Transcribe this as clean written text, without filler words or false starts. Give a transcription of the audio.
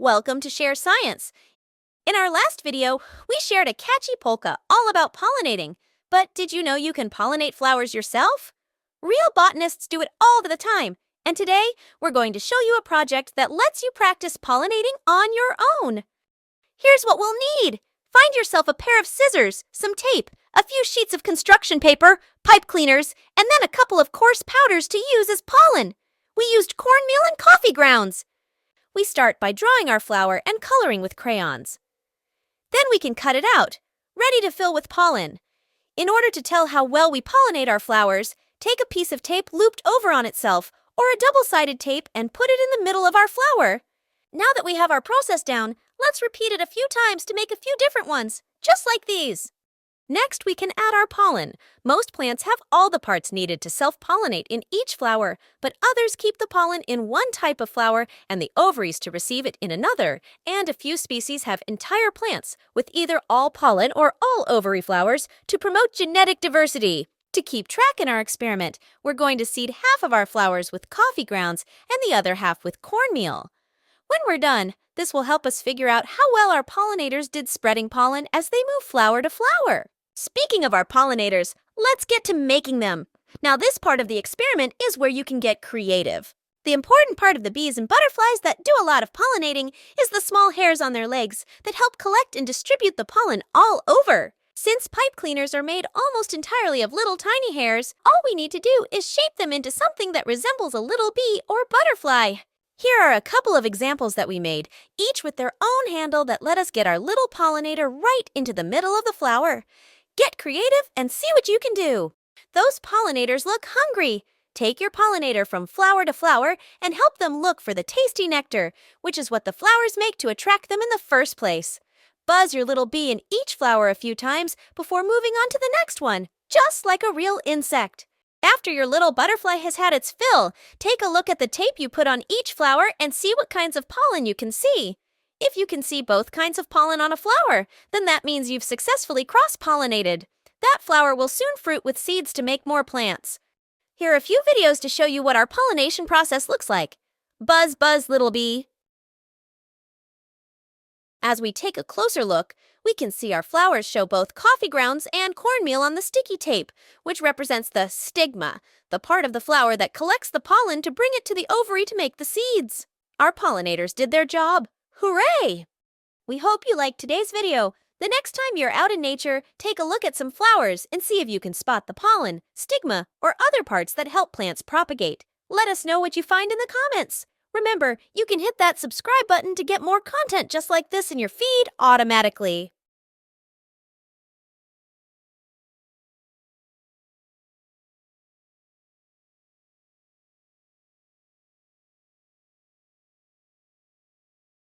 Welcome to Share Science. In our last video, we shared a catchy polka all about pollinating. But did you know you can pollinate flowers yourself? Real botanists do it all the time. And today, we're going to show you a project that lets you practice pollinating on your own. Here's what we'll need. Find yourself a pair of scissors, some tape, a few sheets of construction paper, pipe cleaners, and then a couple of coarse powders to use as pollen. We used cornmeal and coffee grounds. We start by drawing our flower and coloring with crayons. Then we can cut it out, ready to fill with pollen. In order to tell how well we pollinate our flowers, take a piece of tape looped over on itself or a double-sided tape and put it in the middle of our flower. Now that we have our process down, let's repeat it a few times to make a few different ones, just like these. Next, we can add our pollen. Most plants have all the parts needed to self-pollinate in each flower, but others keep the pollen in one type of flower and the ovaries to receive it in another. And a few species have entire plants with either all pollen or all ovary flowers to promote genetic diversity. To keep track in our experiment, we're going to seed half of our flowers with coffee grounds and the other half with cornmeal. When we're done, this will help us figure out how well our pollinators did spreading pollen as they move flower to flower. Speaking of our pollinators, let's get to making them. Now, this part of the experiment is where you can get creative. The important part of the bees and butterflies that do a lot of pollinating is the small hairs on their legs that help collect and distribute the pollen all over. Since pipe cleaners are made almost entirely of little tiny hairs, all we need to do is shape them into something that resembles a little bee or butterfly. Here are a couple of examples that we made, each with their own handle that let us get our little pollinator right into the middle of the flower. Get creative and see what you can do. Those pollinators look hungry. Take your pollinator from flower to flower and help them look for the tasty nectar, which is what the flowers make to attract them in the first place. Buzz your little bee in each flower a few times before moving on to the next one, just like a real insect. After your little butterfly has had its fill, take a look at the tape you put on each flower and see what kinds of pollen you can see. If you can see both kinds of pollen on a flower, then that means you've successfully cross-pollinated. That flower will soon fruit with seeds to make more plants. Here are a few videos to show you what our pollination process looks like. Buzz, buzz, little bee. As we take a closer look, we can see our flowers show both coffee grounds and cornmeal on the sticky tape, which represents the stigma, the part of the flower that collects the pollen to bring it to the ovary to make the seeds. Our pollinators did their job. Hooray! We hope you liked today's video. The next time you're out in nature, take a look at some flowers and see if you can spot the pollen, stigma, or other parts that help plants propagate. Let us know what you find in the comments. Remember, you can hit that subscribe button to get more content just like this in your feed automatically.